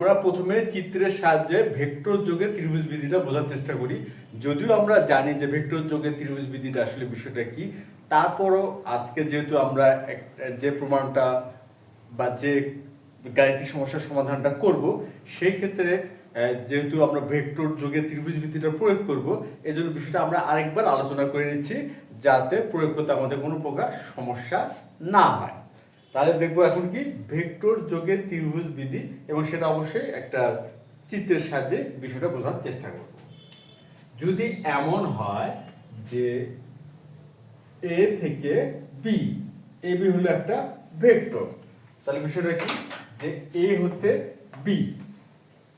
আমরা প্রথমে চিত্রের সাহায্যে ভেক্টর যোগে ত্রিভুজ বিধিটা বোঝার চেষ্টা করি। যদিও আমরা জানি যে ভেক্টর যোগে ত্রিভুজ বিধিটা আসলে বিষয়টা কি, তারপরও আজকে যেহেতু আমরা যে প্রমাণটা বা যে গাণিতিক সমস্যার সমাধানটা করব, সেই ক্ষেত্রে যেহেতু আমরা ভেক্টর যোগে ত্রিভুজ বিধিটা প্রয়োগ করব, এই জন্য বিষয়টা আমরা আরেকবার আলোচনা করে নিচ্ছি, যাতে প্রয়োগ করতে আমাদের কোনো প্রকার সমস্যা না হয়। তাহলে দেখবো এখন কি ভেক্টর যোগে ত্রিভুজ বিধি, এবং সেটা অবশ্যই একটা চিত্রের সাহায্যে বিষয়টা বোঝার চেষ্টা করব। যদি এমন হয় যে এ থেকে বি, এ বি হলো একটা ভেক্টর, তাহলে বিষয়টা কি যে এ হতে বি,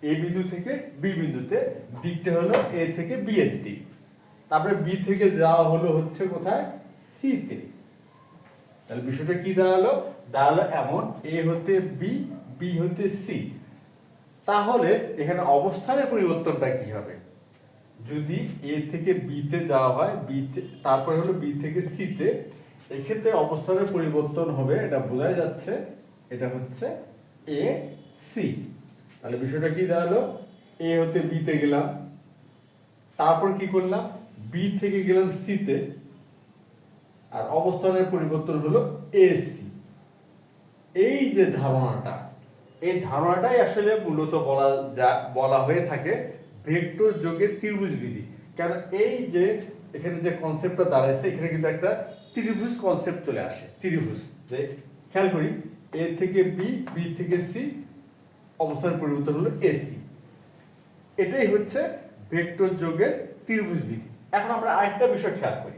এ বিন্দু থেকে বি বিন্দুতে দিকটা হলো এ থেকে বি এর দিক, তারপরে বি থেকে যাওয়া হলো হচ্ছে কোথায়, সি তে। তাহলে বিষয়টা কি দাঁড়ালো, এমন এ হতে বি, বি হতে সি। তাহলে এখানে অবস্থানের পরিবর্তনটা কি হবে? যদি এ থেকে বি তে যাওয়া হয়, তারপরে হলো বি থেকে সি তে, এই ক্ষেত্রে অবস্থানের পরিবর্তন হবে, এটা বোঝা যাচ্ছে, এটা হচ্ছে এ সি। তাহলে বিষয়টা কি দাঁড়ালো, এ হতে বি তে গেলাম, তারপর কি করলাম, বি থেকে গেলাম সি তে, আর অবস্থানের পরিবর্তন হলো এসি। এই যে ধারণাটা, এই ধারণাটাই আসলে মূলত বলা হয়ে থাকে ভেক্টর যোগে ত্রিভুজ বিধি। কারণ এই যে এখানে যে কনসেপ্টটা দাঁড়াইছে, এখানে কিন্তু একটা ত্রিভুজ কনসেপ্ট চলে আসে। ত্রিভুজ, যে খেয়াল করি এ থেকে বি, বি থেকে সি, অবস্থান পরিবর্তন হলো এসি। এটাই হচ্ছে ভেক্টর যোগের ত্রিভুজ বিধি। এখন আমরা আরেকটা বিষয় খেয়াল করি,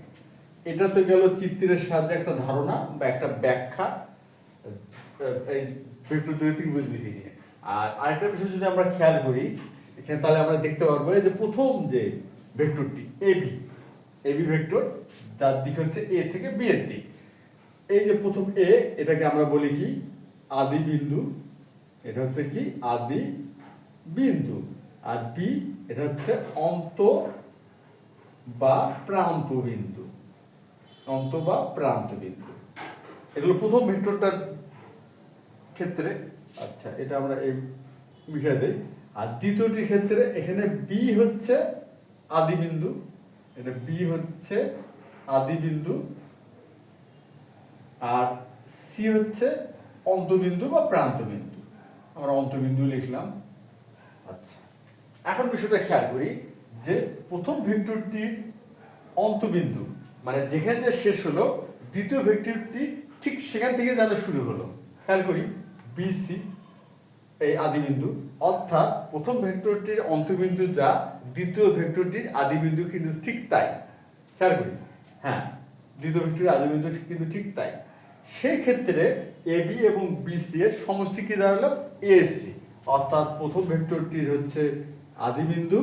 এটা তো গেল চিত্রের সাহায্যে একটা ধারণা বা একটা ব্যাখ্যা এই ভেক্টর যোগে ত্রিভুজ বিধি নিয়ে। আর আরেকটা বিষয় যদি আমরা খেয়াল করি এখানে, তাহলে আমরা দেখতে পারবো যে প্রথম যে ভেক্টরটি এবি, এবি ভেক্টর, যার দিক হচ্ছে এ থেকে বি এর দিক। এই যে প্রথম এ, এটাকে আমরা বলি কি আদি বিন্দু, এটা হচ্ছে কি আদি বিন্দু। আর বি, এটা হচ্ছে অন্ত বা প্রান্ত বিন্দু, অন্ত বা প্রান্ত বিন্দু। এগুলো প্রথম ভেক্টরটার ক্ষেত্রে। আচ্ছা, এটা আমরা এই মিশিয়ে দেই। আর দ্বিতীয়টির ক্ষেত্রে এখানে বি হচ্ছে আদি বিন্দু, এটা বি হচ্ছে আদি বিন্দু, আর সি হচ্ছে অন্তবিন্দু বা প্রান্ত বিন্দু, আমরা অন্তবিন্দু লিখলাম। আচ্ছা, এখন বিষয়টা খেয়াল করি যে প্রথম ভেক্টরটির অন্তবিন্দু মানে যেখানে যে শেষ হলো, দ্বিতীয় ভেক্টরটি ঠিক সেখান থেকে যেন শুরু হলো। খেয়াল করি বিসি, এই আদিবিন্দু, অর্থাৎ প্রথম ভেক্টরটির অন্তবিন্দু যা, দ্বিতীয় ভেক্টরটির আদিবিন্দু কিন্তু ঠিক তাই। খেয়াল করি, হ্যাঁ, দ্বিতীয় ভেক্টরের আদিবিন্দু কিন্তু ঠিক তাই। সেই ক্ষেত্রে এবি এবং বিসি এর সমষ্টি কি দাঁড়ালো, এসি। অর্থাৎ প্রথম ভেক্টরটির হচ্ছে আদিবিন্দু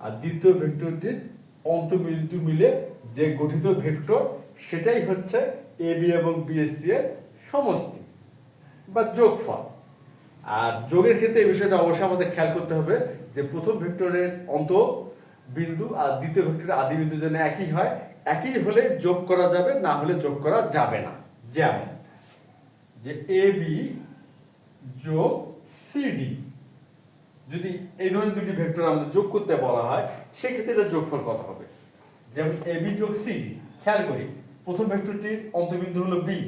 আর দ্বিতীয় ভেক্টরটির অন্তবিন্দু মিলে যে গঠিত ভেক্টর, সেটাই হচ্ছে এবি এবং বিএসসি এর সমষ্টি বা যোগফল। আর যোগের ক্ষেত্রে এই বিষয়টা অবশ্যই আমাদের খেয়াল করতে হবে যে প্রথম ভেক্টরের অন্ত বিন্দু আর দ্বিতীয় ভেক্টরের আদি বিন্দু যেন একই হয়, একই হলে যোগ করা যাবে, না হলে যোগ করা যাবে না। যেমন যে এ বি যোগ সিডি, যদি এই ধরনের দুটি ভেক্টর আমাদের যোগ করতে বলা হয়, সেক্ষেত্রে এটা যোগফল কত হবে? যেমন এ বি যোগ সিডি, খেয়াল করি প্রথম ভেক্টরটির অন্তবিন্দু হলো বি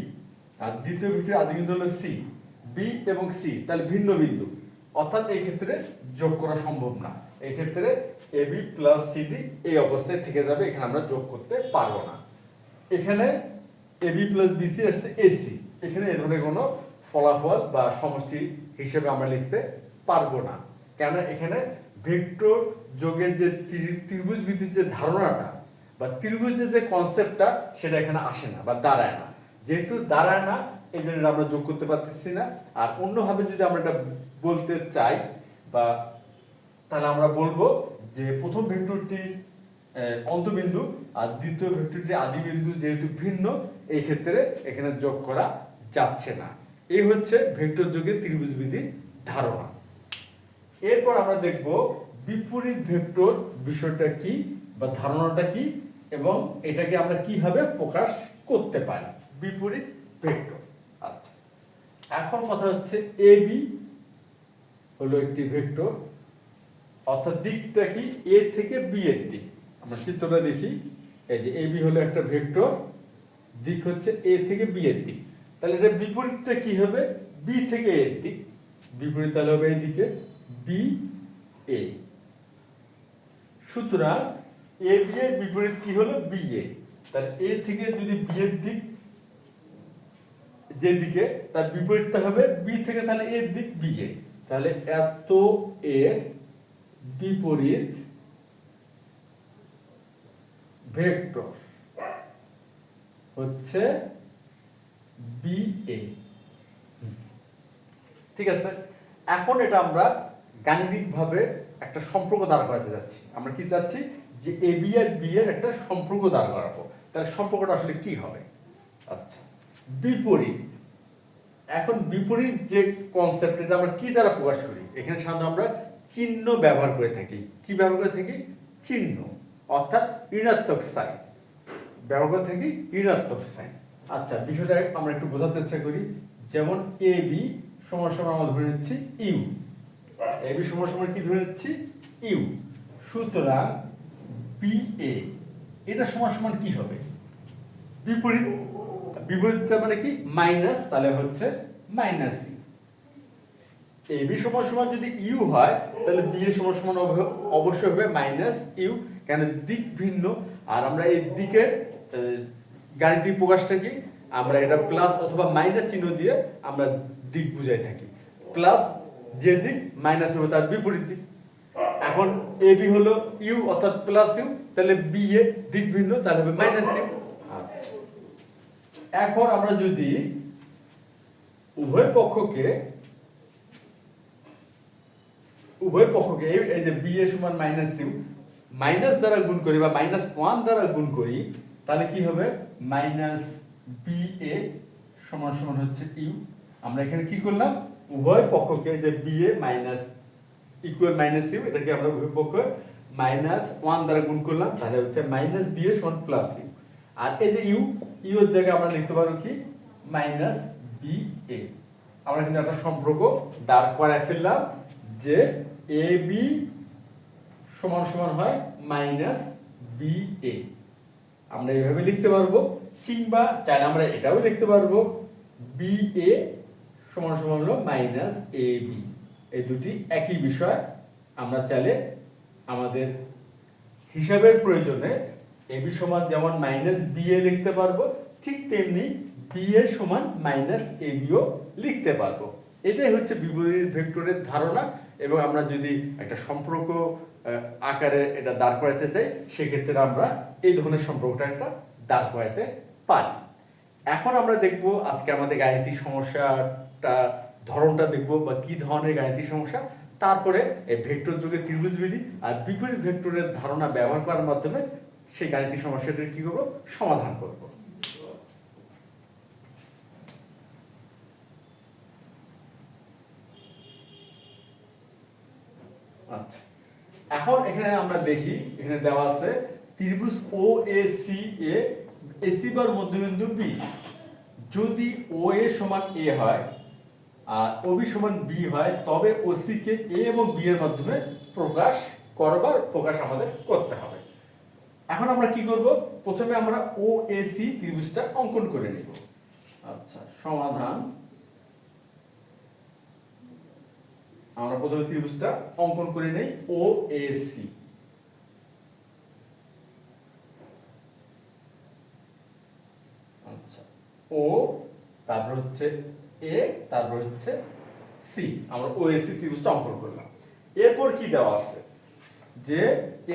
আর দ্বিতীয় ভেক্টরের আদি বিন্দু হলো সি। বি এবং সি তাহলে ভিন্ন বিন্দু, অর্থাৎ এই ক্ষেত্রে যোগ করা সম্ভব না। এই ক্ষেত্রে এবি প্লাস সিডি এই অবস্থায় থেকে যাবে, এখানে আমরা যোগ করতে পারবো না। এখানে এবি প্লাস বিসি আসছে এসি, এখানে এ ধরনের কোনো ফলাফল বা সমষ্টি হিসেবে আমরা লিখতে পারবো না, কেন এখানে ভেক্টর যোগের যে ত্রিভুজ ভিত্তিক যে ধারণাটা বা ত্রিভুজের যে কনসেপ্টটা, সেটা এখানে আসে না বা দাঁড়ায় না। যেহেতু দাঁড়ায় না, এই জন্য আমরা যোগ করতে পারতেছি না। আর অন্যভাবে যদি আমরা এটা বলতে চাই, বা তাহলে আমরা বলবো যে প্রথম ভেক্টরটির অন্তবিন্দু আর দ্বিতীয় ভেক্টরটির আদি বিন্দু যেহেতু ভিন্ন, এই ক্ষেত্রে এখানে যোগ করা যাচ্ছে না। এই হচ্ছে ভেক্টর যোগের ত্রিভুজ বিধির ধারণা। এরপর আমরা দেখব বিপরীত ভেক্টর বিষয়টা কি বা ধারণাটা কি, এবং এটাকে আমরা কিভাবে প্রকাশ করতে পারি, বিপরীত ভেক্টর। আচ্ছা, এখন কথা হচ্ছে এবি হলো একটি ভেক্টর, অর্থাৎ দিকটা কি এ থেকে বি এর দিক। আমরা চিত্রটা দেখি, এই যে এবি হলো একটা ভেক্টর, দিক হচ্ছে এ থেকে বি এর দিক। তাহলে এটা বিপরীতটা কি হবে? বি থেকে এর দিক। বিপরীত তাহলে হবে এইদিকে বি এ। সুতরাং এ বি এর বিপরীত কি হলো? B A. তাহলে এ থেকে যদি বি এর দিক যেদিকে, তার বিপরীতটা হবে বি থেকে, তাহলে এর দিক বি এ। তাহলে এত এর বিপরীত ভেক্টর হচ্ছে বি এ। ঠিক আছে, এখন এটা আমরা গাণিতিকভাবে একটা সম্পর্ক দাঁড় করাতে যাচ্ছি। আমরা কি চাচ্ছি? যে এ বি আর বি এর একটা সম্পর্ক দাঁড় করাবো। তাহলে সম্পর্কটা আসলে কি হবে? আচ্ছা, বিপরীত। এখন বিপরীত যে কনসেপ্ট, এটা আমরা কি দ্বারা প্রকাশ করি? এখানে সাধারণত আমরা চিহ্ন ব্যবহার করে থাকি। কি ব্যবহার করে থাকি? চিহ্ন, অর্থাৎ ঋণাত্মক সাইন ব্যবহার করে থাকি, ঋণাত্মক সাইন। আচ্ছা, বিষয়টা আমরা একটু বোঝার চেষ্টা করি। যেমন এ বি সমান সমান আমরা ধরে নিচ্ছি ইউ। এ বি সমান সমান কি ধরে নিচ্ছি? ইউ। সুতরাং বি এ এটা সমান সমান কি হবে? বিপরীত। বিপরীতটা মানে কি? মাইনাস, তাহলে হচ্ছে মাইনাস ইউ। এ বি সমান সমান যদি ইউ হয়, তাহলে বি এর সমান সমান অবশ্যই হবে মাইনাস ইউ, কেন দিক ভিন্ন। আর আমরা এই দিকের গাণিতিক প্রকাশটা কি? আমরা এটা প্লাস অথবা মাইনাস চিহ্ন দিয়ে আমরা দিক বুঝাই থাকি। প্লাস যে দিক, মাইনাস হবে তার বিপরীত দিক। এখন এ বি হলো ইউ অর্থাৎ প্লাস ইউ, তাহলে বি এ দিক ভিন্ন, তাহলে হবে মাইনাস ইউ। আচ্ছা, এখন আমরা যদি উভয় পক্ষকে এই যে বি এ সমান মাইনাস ইউ মাইনাস দ্বারা গুণ করি বা মাইনাস ওয়ান দ্বারা গুণ করি, তাহলে কি হবে? মাইনাস বি এ সমান সমান হচ্ছে ইউ। আমরা এখানে কি করলাম? উভয় পক্ষকে, যে B A minus equal minus U, এটাকে আমরা উভয় পক্ষ মাইনাস ওয়ান দ্বারা গুণ করলাম, তাহলে হচ্ছে মাইনাস বি এ সমান প্লাস ইউ। আর এই যে ইউ, ইউ এর জায়গায় আমরা লিখতে পারবো কি? Minus B A. আমরা কিন্তু একটা সম্পর্ক দাঁড় করায় ফেললাম যে এ বি সমান সমান হয় মাইনাস বি এ। আমরা এইভাবে লিখতে পারবো, কিংবা চাইলে আমরা এটাও লিখতে পারবো বি এ সমান সমান হলো মাইনাস এ বি। এই দুটি একই বিষয়। আমরা চাইলে আমাদের হিসাবের প্রয়োজনে এ বি সমান যেমন মাইনাস বি এ লিখতে পারবো, ঠিক তেমনি বি এ সমান মাইনাস এ বিও লিখতে পারবো। এটাই হচ্ছে বিপরীত ভেক্টরের ধারণা। এবং আমরা যদি একটা সম্পর্ক আকারে এটা দাঁড় করাতে চাই, সেক্ষেত্রে আমরা এই ধরনের সম্পর্কটা একটা দাঁড় করাতে পারি। এখন আমরা দেখব আজকে আমাদের গাণিতিক সমস্যাটা ধরনটা দেখব, বা কি ধরনের গাণিতিক সমস্যা। তারপরে এই ভেক্টর যোগে ত্রিভুজবিধি আর বিপরীত ভেক্টরের ধারণা ব্যবহার করার মাধ্যমে সেই গাণিতিক সমস্যাটির কি করব? সমাধান করব। আচ্ছা, এখন এখানে আমরা দেখি, এখানে দেওয়া আছে ত্রিভুজ ও এ সি এ, এসি বার মধ্যবিন্দু বি। যদি ও এ সমান এ হয় আর ও বি সমান বি হয়, তবে ও সি কে এ এবং বি এর মাধ্যমে প্রকাশ আমাদের করতে হবে। এখন আমরা কি করব? প্রথমে আমরা ও এ সি ত্রিভুজটা অঙ্কন করে নিব। আচ্ছা, সমাধান। আমরা প্রথমে ত্রিভুজটা অঙ্কন করে নেই, ও এ সি। আচ্ছা, ও, তারপর হচ্ছে এ, তারপর হচ্ছে সি। আমরা ও এ সি ত্রিভুজটা অঙ্কন করলাম। এরপর কি দেওয়া আছে? যে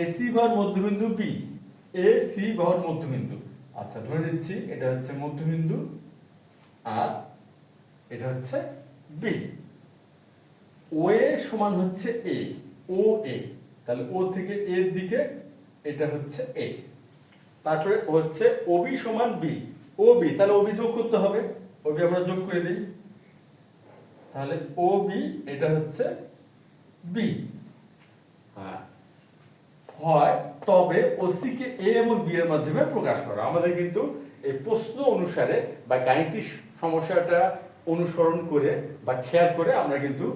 এসি বাহুর মধ্যবিন্দু বি, এ সি বাহুর মধ্যবিন্দু। আচ্ছা, ধরে নিচ্ছি এটা হচ্ছে মধ্যবিন্দু আর এটা হচ্ছে বি। ও এ সমান হচ্ছে এ, ও এ, তাহলে ও থেকে এর দিকে এটা হচ্ছে এ। তারপরে হচ্ছে ও বি সমান বি, ও বি, তাহলে ও বি যোগ করতে হবে। ও বি আমরা যোগ করে দিই, তাহলে ও বি এটা হচ্ছে বি। হ্যাঁ, হয় তবে ওসি কে এ এবং বি এর মাধ্যমে প্রকাশ করা। আমাদের কিন্তু এই প্রশ্ন অনুসারে বা গাণিতিক সমস্যাটা অনুসরণ করে বা খেয়াল করে আমরা কিন্তু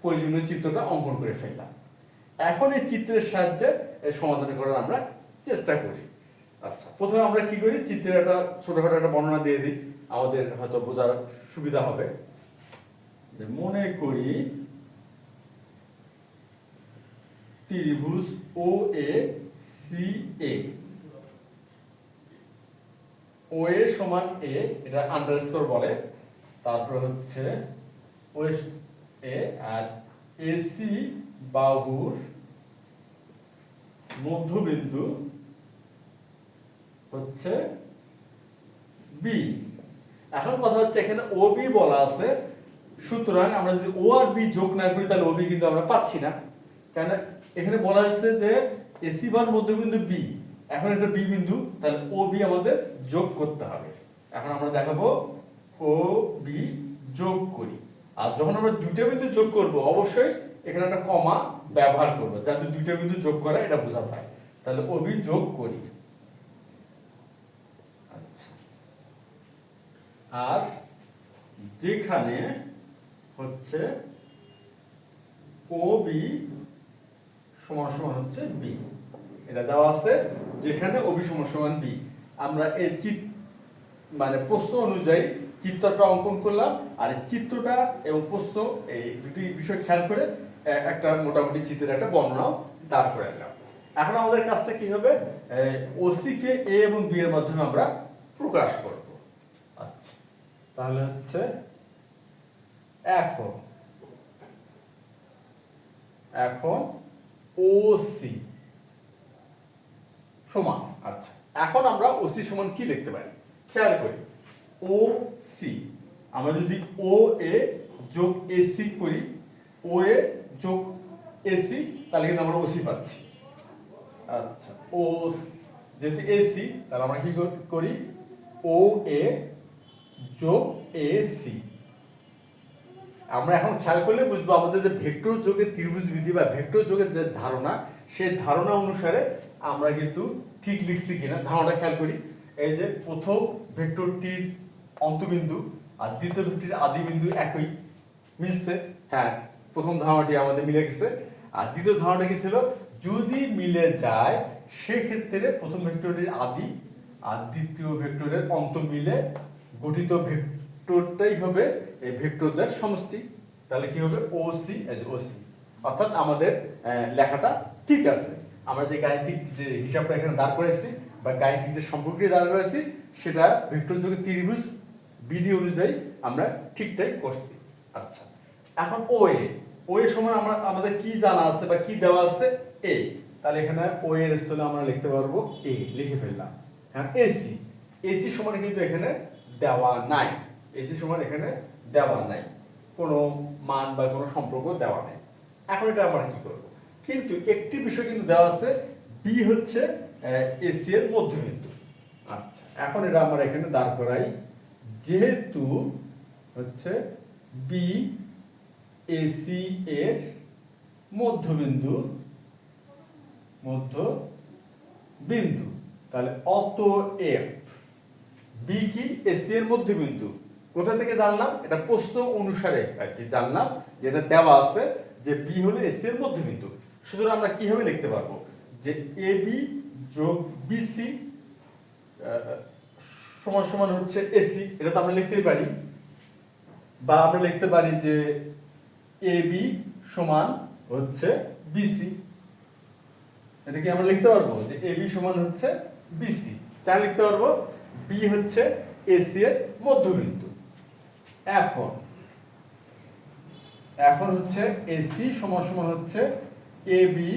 প্রয়োজনীয় চিত্রটা অঙ্কন করে ফেললাম। এখন এই চিত্রের সাহায্যে এর সমাধান করার আমরা চেষ্টা করি। আচ্ছা, প্রথমে আমরা কি করি, চিত্রের একটা ছোটখাটো একটা বর্ণনা দিয়ে দিই, আমাদের হয়তো বোঝার সুবিধা হবে। মনে করি ত্রিভুজ ও এ সি এ, ও এ সমান এ, এটা আন্ডারস্কোর বলে, তারপর হচ্ছে ও এ, আর এসি বাহুর মধ্যবিন্দু হচ্ছে বি। এখন কথা হচ্ছে এখানে ও বি বলা আছে, সুতরাং আমরা যদি ও আর বি যোগ না করি তাহলে ও বি কিন্তু আমরা পাচ্ছি না, কেন এখানে বলা হয়েছে যে এসি বার মধ্যবিন্দু বি, এখন এটা বি বিন্দু, তাহলে ও বি আমাদের যোগ করতে হবে। এখন আমরা দেখাবো ও বি যোগ করি, আর যখন আমরা দুইটা বিন্দু যোগ করব অবশ্যই এখানে একটা কমা ব্যবহার করব যাতে দুইটা বিন্দু যোগ করা এটা বোঝা যায়। তাহলে ও বি যোগ করি। আচ্ছা, আর যেখানে হচ্ছে ও বি সমান সমান হচ্ছে বি, এটা দেওয়া আছে, যেখানে ও বি সমান সমান বি, আমরা এই মানে প্রশ্ন অনুযায়ী চিত্রটা অঙ্কন করলাম, আর এই চিত্রটা এবং প্রশ্ন এই দুটি বিষয় খেয়াল করে একটা মোটামুটি চিত্রের একটা বর্ণনাও দাঁড় করে এলাম। এখন আমাদের কাজটা কি হবে, ওসি কে এ এবং বি এর মাধ্যমে আমরা প্রকাশ করব। আচ্ছা, তাহলে হচ্ছে এখন ওসি সমান, আচ্ছা এখন আমরা ওসি সমান কি লিখতে পারি খেয়াল করি, ও সি, আমরা যদি ও এ যোগ এসি করি, ও এ যোগ এসি, তাহলে কিন্তু আমরা ওসি পাচ্ছি। আচ্ছা, ও যেহেতু এসি, তাহলে আমরা কি করি, ও এ যোগ এসি। আমরা এখন খেয়াল করলে বুঝবো আমাদের যে ভেক্টর যোগের ত্রিভুজ বিধি বা ভেক্টর যোগের যে ধারণা, সেই ধারণা অনুসারে আমরা কিন্তু ঠিক লিখছি কিনা ধারণাটা খেয়াল করি। এই যে প্রথম ভেক্টরটির অন্তবিন্দু আর দ্বিতীয় ভেক্টরটির আদি বিন্দু একই, মিলছে, হ্যাঁ প্রথম ধারণাটি আমাদের মিলে গেছে। আর দ্বিতীয় ধারণাটা কি ছিল, যদি মিলে যায় সেক্ষেত্রে প্রথম ভেক্টরের আদি আর দ্বিতীয় ভেক্টরের অন্ত মিলে গঠিত ভেক্টরটাই হবে এই ভেক্টরদের সমষ্টি। তাহলে কি হবে, ওসি এজ ওসি, অর্থাৎ আমাদের লেখাটা ঠিক আছে। আমরা যে গাণিতিক যে হিসাবটা এখানে দাঁড় করেছি বা গাণিতিক যে সম্পর্কটি দাঁড় করেছি সেটা ভেক্টর যোগের ত্রিভুজ বিধি অনুযায়ী আমরা ঠিকঠাক করছি। আচ্ছা, এখন ও এ সমান আমাদের কি জানা আছে বা কি দেওয়া আছে, এ, তাহলে এখানে ও এর স্থলে আমরা লিখতে পারবো এ, লিখে ফেললাম। হ্যাঁ, এসি সমান কিন্তু এখানে দেওয়া নাই, এসি সমান এখানে দেওয়া নাই, কোনো মান বা কোনো সম্পর্ক দেওয়া নাই। এখন এটা আমরা কি করব, কিন্তু একটি বিষয় কিন্তু দেওয়া আছে, বি হচ্ছে এসি এর মধ্যবিন্দু। আচ্ছা, এখন এটা আমরা এখানে দাঁড় করাই, যেহেতু হচ্ছে বি এসি এর মধ্যবিন্দু, তাহলে অতএব বি কি এসি এর মধ্যবিন্দু। কোথা থেকে জানলাম, এটা প্রশ্ন অনুসারে আর কি জানলাম, যেটা দেওয়া আছে যে বি হলো এসি এর মধ্যবিন্দু। সুতরাং আমরা কিভাবে লিখতে পারবো, যে এ বি যোগ বিসি সমান সমান হচ্ছে এসি, এটা তো আমরা লিখতেই পারি, বা আমরা লিখতে পারি যে এ বি সমান হচ্ছে বিসি, এটা কি আমরা লিখতে পারবো যে এ বি সমান হচ্ছে বিসি, তাহলে লিখতে পারবো বি হচ্ছে এসি এর মধ্যবিন্দু। এখন হচ্ছে এসি সমান সমান হচ্ছে এ বি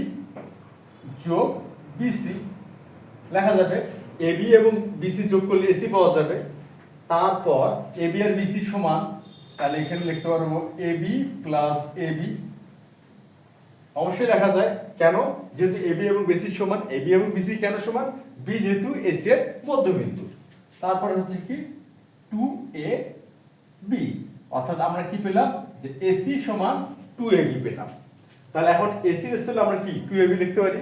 যোগ বিসি, লেখা যাবে এ বি এবং বিসি যোগ করলে এসি পাওয়া যাবে। তারপর এ বি আর বিসি সমান, তাহলে এখানে লিখতে পারবো A B plus A B, অবশ্যই লেখা যায়, কেন, যেহেতু এ বি এবং বিসি সমান, এ বি এবং বিসি কেন সমান, বি যেহেতু এসি এর মধ্যবিন্দু। তারপরে হচ্ছে কি 2a b, অর্থাৎ আমরা কি পেলাম, যে এসি সমান 2ab পেলাম। তাহলে এখন এসি এর স্থলে আমরা কি 2ab লিখতে পারি,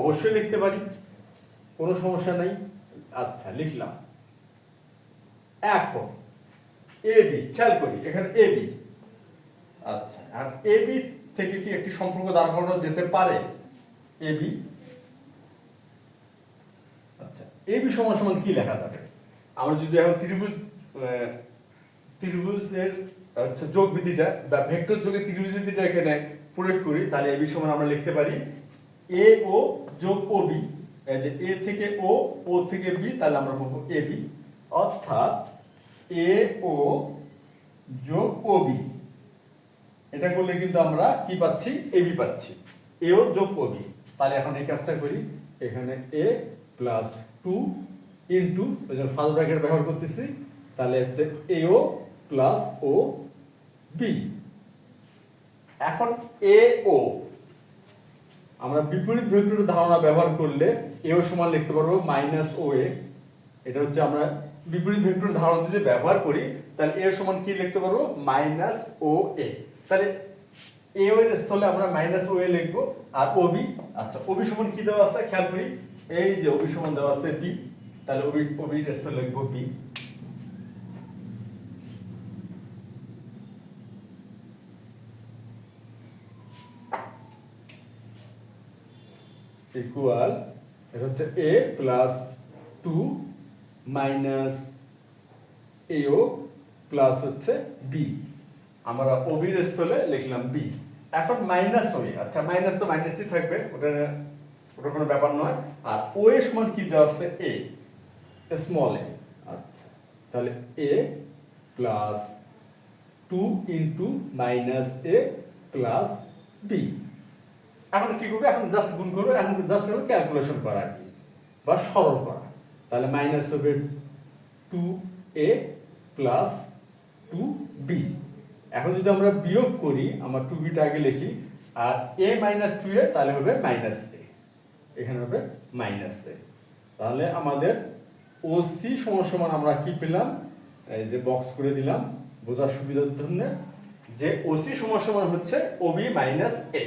অবশ্যই লিখতে পারি, কোনো সমস্যা নাই। আচ্ছা, লিখলাম। এখন এবি খেয়াল করি, এখানে এবি, আচ্ছা, আর এবি থেকে কি একটি সম্পর্ক দাঁড় করানো যেতে পারে এবি। আচ্ছা, এবি সমান সমান কি লেখা যাবে? আমরা যদি এখন ত্রিভুজের আচ্ছা যোগ বিধিটা বা ভেক্টর যোগে ত্রিভুজ বিধিটা এখানে প্রয়োগ করি, তাহলে এবি সমান আমরা লিখতে পারি এ ও যোগ ও বি। এই যে এ থেকে ও, ও থেকে বি, তাহলে আমরা পাবো এবি, অর্থাৎ এ ও যোগ ও বি। এটা করলে কিন্তু আমরা কি পাচ্ছি? এবি পাচ্ছি, এ ও যোগ ও বি। তাহলে এখন এই কাজটা করি, এখানে এ প্লাস 2 ইন্টু ওই জন্য ফার্স্ট ব্র্যাকেট ব্যবহার করতেছি, তাহলে হচ্ছে এ ও প্লাস ও বি। এখন এ ও আমরা বিপরীত ভেক্টরের ধারণা ব্যবহার করলে এ ও সমান লিখতে পারবো মাইনাস ও এ। এটা হচ্ছে আমরা বিপরীত ভেক্টরের ধারণা যদি ব্যবহার করি, তাহলে এ সমান কি লিখতে পারবো? মাইনাস ও এ। তাহলে এ ও এর স্থলে আমরা মাইনাস ও এ লিখবো। আর ও বি, আচ্ছা ও বি সমান কি দেওয়া আছে খেয়াল করি, এই যে ও বি সমান দেওয়া আছে বি, তাহলে ও বি এর স্থলে লিখবো বি। ইকুয়াল, এটা হচ্ছে এ প্লাস 2 মাইনাস এও প্লাস হচ্ছে বি। আমরা ও বির স্থলে লিখলাম বি। এখন মাইনাস ও এ, আচ্ছা মাইনাস তো মাইনাসই থাকবে, ওটা ওটা কোনো ব্যাপার নয়। আর ও এ সমান কি দেওয়া আছে? এ স্মল এ। আচ্ছা, তাহলে এ প্লাস 2 ইন্টু মাইনাস এ প্লাস বি। এখন কি করবে? এখন জাস্ট গুণ করবে, এখন জাস্ট ক্যালকুলেশন করা আর কি, বা সরল করা। তাহলে মাইনাস হবে 2a প্লাস 2b। এখন যদি আমরা বিয়োগ করি, আমরা 2b টা আগে লিখি, আর a মাইনাস 2a, তাহলে হবে মাইনাস a, এখানে হবে মাইনাস a। তাহলে আমাদের ওসি সমান সমান আমরা কি পেলাম? এই যে বক্স করে দিলাম বোঝার সুবিধার জন্য, যে ওসি সমান সমান হচ্ছে ওবি মাইনাস এ।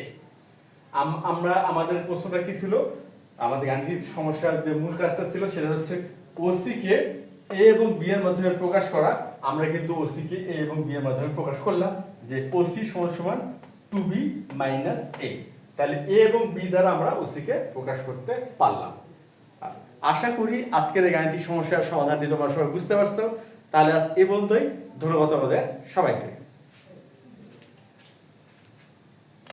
আমরা আমাদের প্রশ্নটা কি ছিল? আমাদের গাণিতিক সমস্যার যে মূল কাজটা ছিল সেটা হচ্ছে ওসি কে এ এবং বি এর মাধ্যমে প্রকাশ করা। আমরা কিন্তু ওসি কে এ এবং বি এর মাধ্যমে প্রকাশ করলাম, যে ওসি সমান সমান 2b মাইনাস এ। তাহলে এ এবং বি দ্বারা আমরা ওসি কে প্রকাশ করতে পারলাম। আশা করি আজকের এই গাণিতিক সমস্যার সমাধানটি তোমরা সবাই বুঝতে পারছো। তাহলে আজ এ পর্যন্তই। ধন্যবাদ আমাদের সবাইকে।